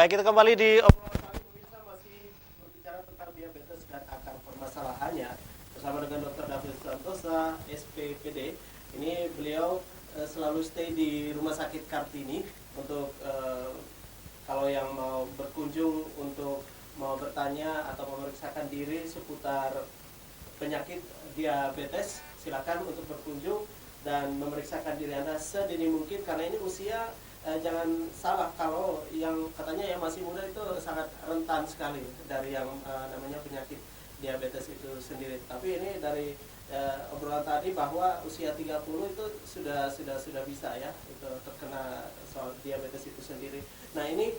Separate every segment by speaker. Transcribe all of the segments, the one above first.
Speaker 1: Baik, kita kembali di obrolan kami pemirsa, masih berbicara tentang diabetes dan akar permasalahannya bersama dengan Dr. David Santosa, SPPD. Ini beliau selalu stay di Rumah Sakit Kartini untuk kalau yang mau berkunjung untuk mau bertanya atau memeriksakan diri seputar penyakit diabetes, silakan untuk berkunjung dan memeriksakan diri Anda sedini mungkin, karena ini usia jangan salah kalau yang katanya yang masih muda itu sangat rentan sekali dari yang namanya penyakit diabetes itu sendiri. Tapi ini dari obrolan tadi bahwa usia 30 itu sudah bisa ya itu terkena soal diabetes itu sendiri. Nah, ini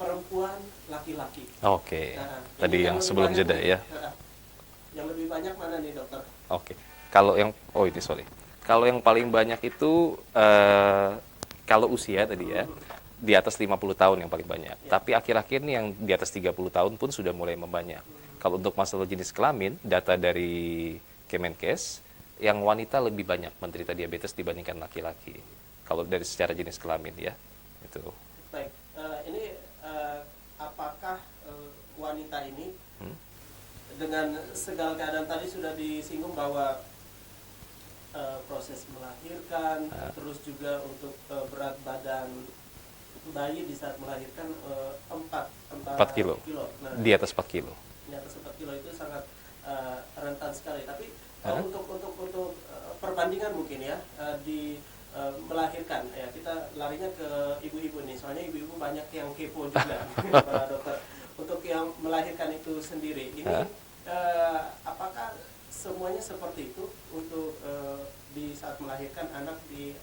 Speaker 1: perempuan laki-laki.
Speaker 2: Oke. Tadi yang sebelum jeda ya.
Speaker 1: Yang lebih banyak mana nih, dokter?
Speaker 2: Oke. Kalau yang Kalau yang paling banyak itu kalau usia tadi ya, di atas 50 tahun yang paling banyak. Tapi akhir-akhir ini yang di atas 30 tahun pun sudah mulai membanyak. Kalau untuk masalah jenis kelamin, data dari Kemenkes, yang wanita lebih banyak menderita diabetes dibandingkan laki-laki. Kalau dari secara jenis kelamin ya, itu.
Speaker 1: Baik, ini apakah wanita ini dengan segala keadaan tadi sudah disinggung bahwa proses melahirkan, terus juga untuk berat badan bayi di saat melahirkan 4
Speaker 2: kilo.
Speaker 1: Nah,
Speaker 2: di atas 4 kilo.
Speaker 1: Di atas 4 kilo itu sangat rentan sekali. Tapi untuk perbandingan mungkin ya di melahirkan ya, kita larinya ke ibu-ibu nih, soalnya ibu-ibu banyak yang kepo juga Pak Dokter. Untuk yang melahirkan itu sendiri, ini apakah semuanya seperti itu untuk di saat melahirkan anak di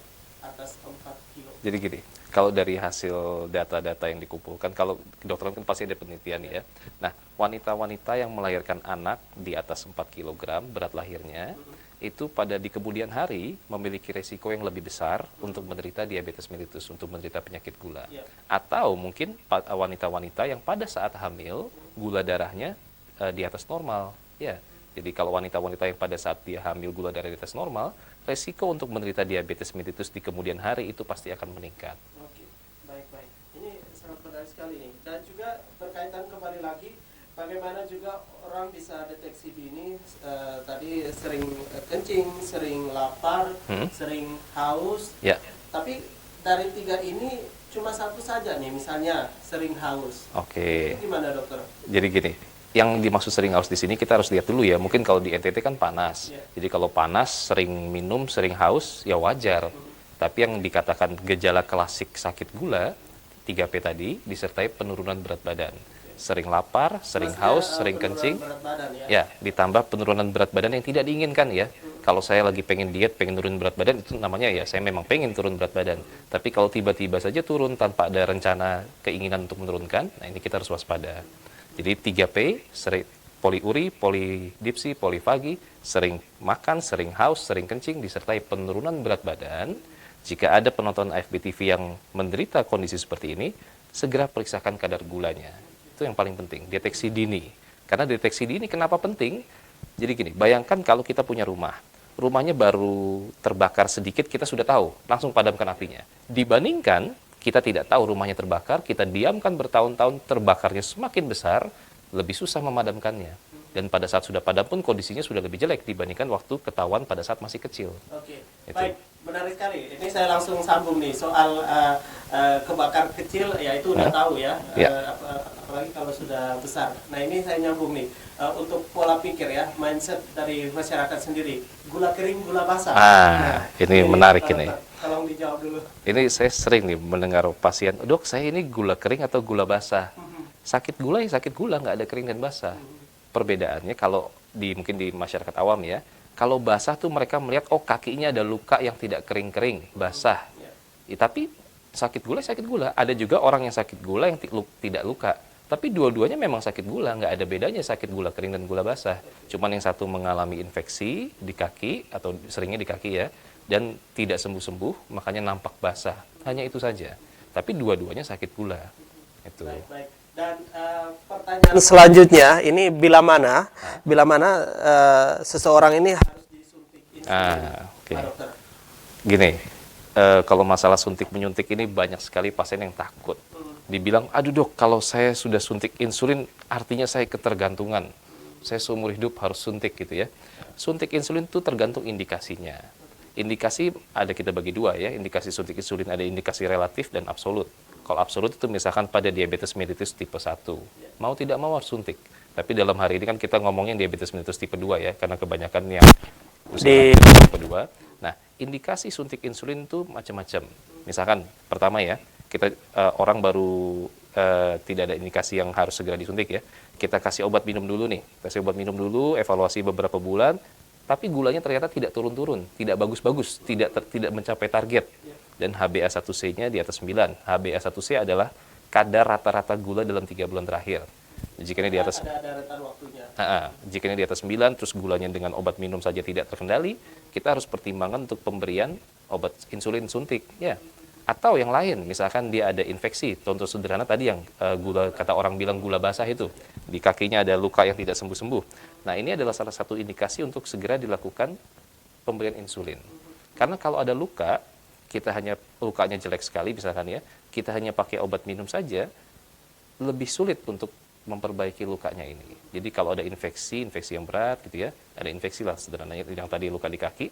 Speaker 1: atas 4 kilo? Jadi
Speaker 2: gini, kalau dari hasil data-data yang dikumpulkan, kalau kedokteran kan pasti ada penelitian ya. Nah, wanita-wanita yang melahirkan anak di atas 4 kg berat lahirnya, itu pada di kemudian hari memiliki resiko yang lebih besar untuk menderita diabetes mellitus, untuk menderita penyakit gula. Atau mungkin wanita-wanita yang pada saat hamil, gula darahnya di atas normal. Ya. Jadi kalau wanita-wanita yang pada saat dia hamil gula darah di atas normal, resiko untuk menderita diabetes mellitus di kemudian hari itu pasti akan meningkat.
Speaker 1: Oke, baik. Ini sangat menarik sekali nih. Dan juga berkaitan kembali lagi, bagaimana juga orang bisa deteksi dini, tadi sering kencing, sering lapar, sering haus.
Speaker 2: Ya.
Speaker 1: Tapi dari 3 ini cuma satu saja nih, misalnya sering haus.
Speaker 2: Oke.
Speaker 1: Itu gimana, dokter?
Speaker 2: Jadi gini, yang dimaksud sering haus di sini kita harus lihat dulu ya. Mungkin kalau di NTT kan panas. Jadi kalau panas, sering minum, sering haus, ya wajar. Tapi yang dikatakan gejala klasik sakit gula, 3P tadi, disertai penurunan berat badan. Sering lapar, sering haus, sering kencing. Ya, ditambah penurunan berat badan yang tidak diinginkan ya. Kalau saya lagi pengen diet, pengen turun berat badan, itu namanya ya saya memang pengen turun berat badan. Tapi kalau tiba-tiba saja turun tanpa ada rencana keinginan untuk menurunkan, nah ini kita harus waspada. Jadi 3P, sering poliuri, polidipsi, polifagi, sering makan, sering haus, sering kencing, disertai penurunan berat badan. Jika ada penonton AFB TV yang menderita kondisi seperti ini, segera periksakan kadar gulanya. Itu yang paling penting, deteksi dini. Karena deteksi dini kenapa penting? Jadi gini, bayangkan kalau kita punya rumahnya baru terbakar sedikit, kita sudah tahu, langsung padamkan apinya. Dibandingkan kita tidak tahu rumahnya terbakar, kita diamkan bertahun-tahun, terbakarnya semakin besar, lebih susah memadamkannya. Dan pada saat sudah padam pun kondisinya sudah lebih jelek dibandingkan waktu ketahuan pada saat masih kecil.
Speaker 1: Oke, baik, menarik sekali. Ini saya langsung sambung nih soal kebakar kecil, ya itu udah tahu ya, apalagi kalau sudah besar. Nah, ini saya nyambung nih untuk pola pikir ya, mindset dari masyarakat sendiri. Gula kering, gula basah.
Speaker 2: Nah, ini menarik ini.
Speaker 1: Tolong dijawab dulu.
Speaker 2: Ini saya sering nih mendengar pasien, dok saya ini gula kering atau gula basah? Sakit gula ya sakit gula, nggak ada kering dan basah. Perbedaannya kalau mungkin di masyarakat awam ya, kalau basah tuh mereka melihat kakinya ada luka yang tidak kering-kering, basah. Tapi sakit gula, ada juga orang yang sakit gula yang tidak luka. Tapi dua-duanya memang sakit gula, nggak ada bedanya sakit gula kering dan gula basah. Cuman yang satu mengalami infeksi di kaki atau seringnya di kaki ya, dan tidak sembuh-sembuh, makanya nampak basah. Hanya itu saja. Tapi dua-duanya sakit gula. Itu.
Speaker 1: Baik. Dan pertanyaan selanjutnya, ini bila mana seseorang ini harus disuntik insulin, Pak Dokter?
Speaker 2: Gini, kalau masalah suntik menyuntik ini banyak sekali pasien yang takut. Dibilang, aduh dok, kalau saya sudah suntik insulin, artinya saya ketergantungan. Saya seumur hidup harus suntik gitu ya. Suntik insulin itu tergantung indikasinya. Indikasi ada kita bagi dua ya, indikasi suntik insulin ada indikasi relatif dan absolut. Kalau absolut itu misalkan pada diabetes mellitus tipe 1, mau tidak mau harus suntik. Tapi dalam hari ini kan kita ngomongin diabetes mellitus tipe 2 ya, karena kebanyakan yang usia tipe 2. Nah, indikasi suntik insulin itu macam-macam. Misalkan pertama ya, kita orang baru tidak ada indikasi yang harus segera disuntik ya. Kita kasih obat minum dulu nih, kasih obat minum dulu, evaluasi beberapa bulan, tapi gulanya ternyata tidak turun-turun, tidak bagus-bagus, tidak mencapai target. Dan HbA1c-nya di atas 9. HbA1c adalah kadar rata-rata gula dalam 3 bulan terakhir. Jika ini di atas
Speaker 1: ada rentan waktunya.
Speaker 2: Jika ini di atas 9, terus gulanya dengan obat minum saja tidak terkendali, kita harus pertimbangkan untuk pemberian obat insulin suntik, ya. Atau yang lain, misalkan dia ada infeksi, contoh sederhana tadi yang gula, kata orang bilang gula basah itu, di kakinya ada luka yang tidak sembuh-sembuh. Nah, ini adalah salah satu indikasi untuk segera dilakukan pemberian insulin. Karena kalau ada luka, kita hanya lukanya jelek sekali misalkan ya, kita hanya pakai obat minum saja, lebih sulit untuk memperbaiki lukanya ini. Jadi kalau ada infeksi yang berat gitu ya, ada infeksi lah sederhananya yang tadi luka di kaki,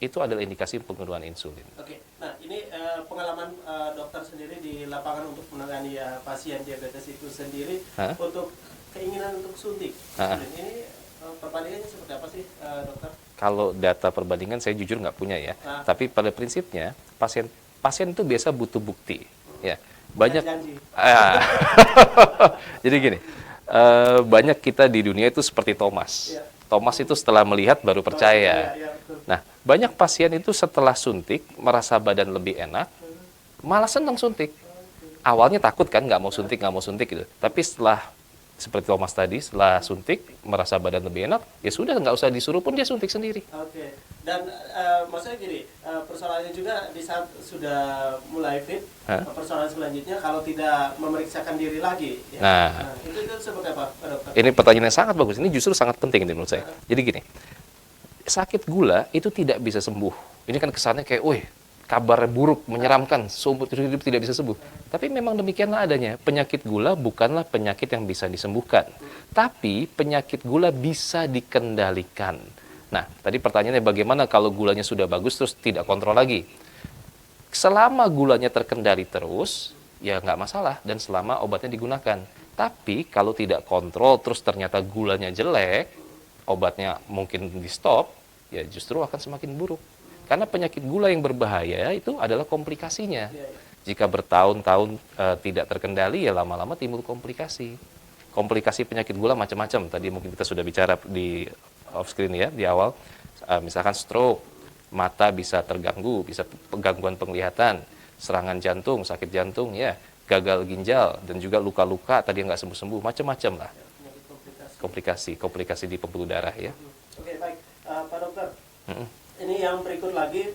Speaker 2: itu adalah indikasi pengurangan insulin.
Speaker 1: Oke, nah ini pengalaman dokter sendiri di lapangan untuk menangani pasien diabetes itu sendiri, untuk keinginan untuk suntik insulin ini perbandingannya seperti apa sih dokter?
Speaker 2: Kalau data perbandingan saya jujur nggak punya ya, tapi pada prinsipnya pasien itu biasa butuh bukti, ya. Banyak jadi gini, banyak kita di dunia itu seperti Thomas. Thomas itu setelah melihat baru percaya. Nah, banyak pasien itu setelah suntik merasa badan lebih enak, malah senang suntik. Awalnya takut kan, nggak mau suntik gitu. Tapi setelah seperti Thomas tadi, setelah suntik merasa badan lebih enak, ya sudah nggak usah disuruh pun dia suntik sendiri.
Speaker 1: Oke. Dan maksudnya gini, persoalannya juga di saat sudah mulai fit, persoalan selanjutnya kalau tidak memeriksakan diri lagi. Ya. Nah, itu seperti apa, Pak Dokter?
Speaker 2: Ini pertanyaan yang sangat bagus. Ini justru sangat penting menurut saya. Jadi gini, sakit gula itu tidak bisa sembuh. Ini kan kesannya kayak, wih, kabar buruk, menyeramkan, seumur hidup tidak bisa sembuh. Tapi memang demikianlah adanya. Penyakit gula bukanlah penyakit yang bisa disembuhkan. Tapi penyakit gula bisa dikendalikan. Nah, tadi pertanyaannya bagaimana kalau gulanya sudah bagus terus tidak kontrol lagi? Selama gulanya terkendali terus, ya nggak masalah. Dan selama obatnya digunakan. Tapi kalau tidak kontrol terus ternyata gulanya jelek, obatnya mungkin di stop, ya justru akan semakin buruk. Karena penyakit gula yang berbahaya itu adalah komplikasinya. Jika bertahun-tahun tidak terkendali, ya lama-lama timbul komplikasi. Komplikasi penyakit gula macam-macam. Tadi mungkin kita sudah bicara di off screen ya, di awal. Misalkan stroke, mata bisa terganggu, bisa gangguan penglihatan, serangan jantung, sakit jantung, ya, gagal ginjal, dan juga luka-luka tadi yang nggak sembuh-sembuh, macam-macam lah. Komplikasi di pembuluh darah ya.
Speaker 1: Oke, baik. Pak Dokter, ini yang berikut lagi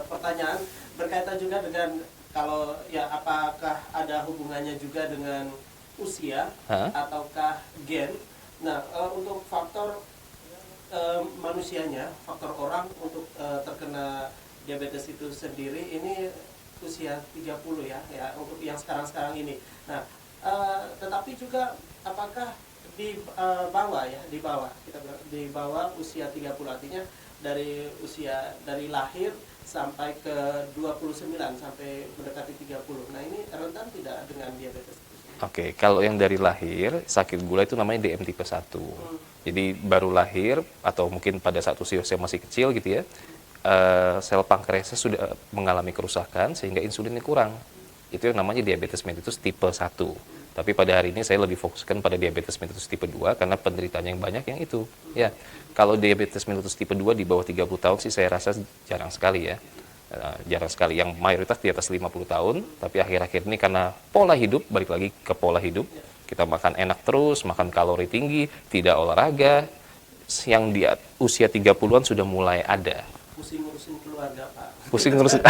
Speaker 1: pertanyaan berkaitan juga dengan kalau ya apakah ada hubungannya juga dengan usia ataukah gen. Nah, untuk faktor manusianya, faktor orang untuk terkena diabetes itu sendiri ini usia 30 ya untuk yang sekarang ini. Nah, tetapi juga apakah di bawah usia 30, artinya dari usia dari lahir sampai ke 29 sampai mendekati 30. Nah, ini rentan tidak dengan diabetes?
Speaker 2: Oke, kalau yang dari lahir sakit gula itu namanya DM tipe 1. Jadi baru lahir atau mungkin pada saat usia masih kecil gitu ya, sel pankreasnya sudah mengalami kerusakan sehingga insulinnya kurang. Itu yang namanya diabetes mellitus tipe 1. Tapi pada hari ini saya lebih fokuskan pada diabetes mellitus tipe 2 karena penderitanya yang banyak yang itu. Ya, kalau diabetes mellitus tipe 2 di bawah 30 tahun sih saya rasa jarang sekali ya. Jarang sekali. Yang mayoritas di atas 50 tahun, tapi akhir-akhir ini karena pola hidup, balik lagi ke pola hidup, kita makan enak terus, makan kalori tinggi, tidak olahraga, yang di usia 30-an sudah mulai ada.
Speaker 1: Pusing ngurusin keluarga, Pak.
Speaker 2: Pusing ngurusin.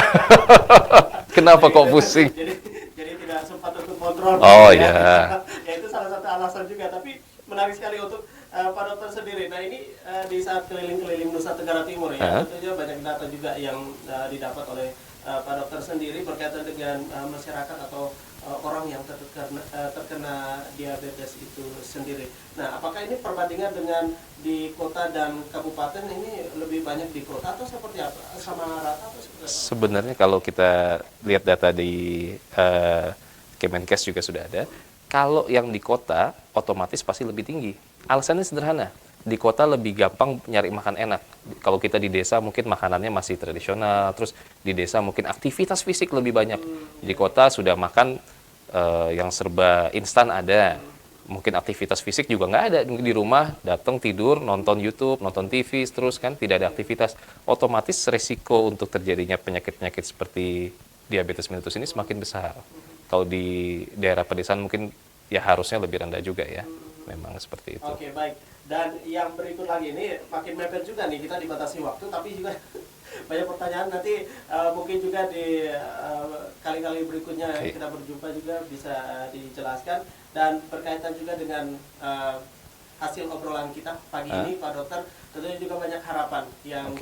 Speaker 2: Kenapa kok pusing?
Speaker 1: Jadi tidak sempat untuk kontrol.
Speaker 2: Oh ya.
Speaker 1: Ya itu salah satu alasan juga, tapi menarik sekali untuk Pak Dokter sendiri, nah ini di saat keliling-keliling Nusa Tenggara Timur ya, tentunya banyak data juga yang didapat oleh Pak Dokter sendiri berkaitan dengan masyarakat atau orang yang terkena diabetes itu sendiri. Nah, apakah ini perbandingan dengan di kota dan kabupaten ini lebih banyak di kota atau seperti apa? Sama rata atau seperti apa?
Speaker 2: Sebenarnya kalau kita lihat data di Kemenkes juga sudah ada, kalau yang di kota otomatis pasti lebih tinggi. Alasannya sederhana, di kota lebih gampang nyari makan enak. Kalau kita di desa mungkin makanannya masih tradisional, terus di desa mungkin aktivitas fisik lebih banyak. Di kota sudah makan yang serba instan ada. Mungkin aktivitas fisik juga nggak ada. Di rumah datang tidur, nonton YouTube, nonton TV, terus kan tidak ada aktivitas. Otomatis resiko untuk terjadinya penyakit-penyakit seperti diabetes mellitus ini semakin besar. Kalau di daerah pedesaan mungkin ya harusnya lebih rendah juga ya. Memang seperti itu.
Speaker 1: Oke, baik. Dan yang berikut lagi ini makin mepet juga nih, kita dibatasi waktu, tapi juga banyak pertanyaan. Nanti mungkin juga di kali-kali berikutnya kita berjumpa juga bisa dijelaskan. Dan berkaitan juga dengan hasil obrolan kita pagi ini, Pak Dokter, tentunya juga banyak harapan yang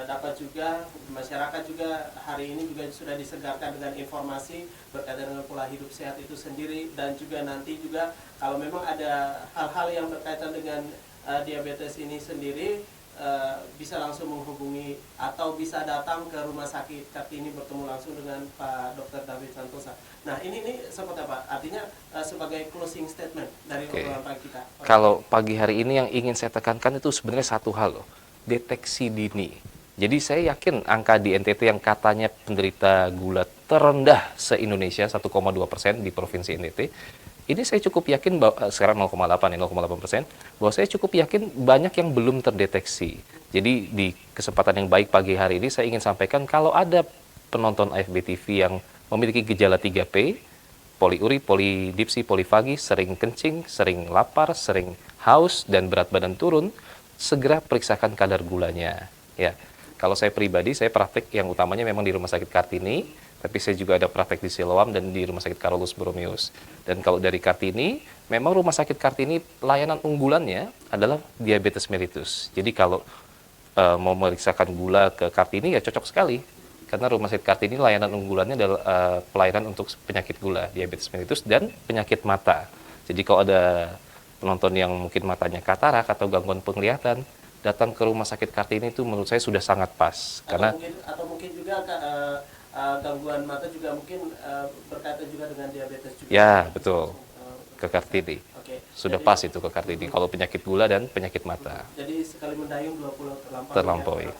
Speaker 1: dapat juga masyarakat juga hari ini juga sudah disegarkan dengan informasi berkaitan dengan pola hidup sehat itu sendiri, dan juga nanti juga kalau memang ada hal-hal yang berkaitan dengan diabetes ini sendiri bisa langsung menghubungi atau bisa datang ke Rumah Sakit Kartini bertemu langsung dengan Pak Dr. David Santosa. Nah ini seperti apa? Artinya sebagai closing statement dari obrolan pagi kita.
Speaker 2: Kalau pagi hari ini yang ingin saya tekankan itu sebenarnya satu hal loh, deteksi dini. Jadi saya yakin angka di NTT yang katanya penderita gula terendah se-Indonesia 1,2% di Provinsi NTT, ini saya cukup yakin bahwa sekarang 0,8 ya, 0,8%, bahwa saya cukup yakin banyak yang belum terdeteksi. Jadi di kesempatan yang baik pagi hari ini saya ingin sampaikan kalau ada penonton AFB TV yang memiliki gejala 3P, poliuri, polidipsi, polifagi, sering kencing, sering lapar, sering haus, dan berat badan turun, segera periksakan kadar gulanya. Ya, kalau saya pribadi, saya praktek yang utamanya memang di Rumah Sakit Kartini, tapi saya juga ada praktek di Siloam dan di Rumah Sakit Carolus Borromeus. Dan kalau dari Kartini, memang Rumah Sakit Kartini layanan unggulannya adalah diabetes mellitus. Jadi kalau mau memeriksakan gula ke Kartini ya cocok sekali. Karena Rumah Sakit Kartini layanan unggulannya adalah pelayanan untuk penyakit gula, diabetes mellitus, dan penyakit mata. Jadi kalau ada penonton yang mungkin matanya katarak atau gangguan penglihatan, datang ke Rumah Sakit Kartini itu menurut saya sudah sangat pas.
Speaker 1: Atau mungkin juga gangguan mata juga mungkin berkaitan juga dengan diabetes juga.
Speaker 2: Ya, betul. Ke Kartini. Sudah
Speaker 1: Jadi,
Speaker 2: pas itu ke Kartini. Kalau penyakit gula dan penyakit mata.
Speaker 1: Jadi sekali mendayung 2 pulau
Speaker 2: terlampaui.
Speaker 1: Ya.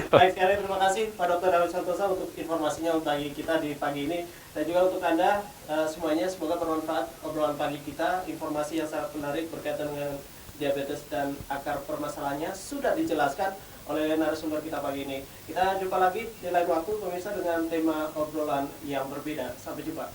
Speaker 1: Baik sekali, terima kasih Pak Dr. David Santosa untuk informasinya bagi kita di pagi ini. Dan juga untuk Anda semuanya, semoga bermanfaat obrolan pagi kita. Informasi yang sangat menarik berkaitan dengan diabetes dan akar permasalahannya sudah dijelaskan oleh narasumber kita pagi ini. Kita jumpa lagi di lain waktu pemirsa dengan tema obrolan yang berbeda. Sampai jumpa.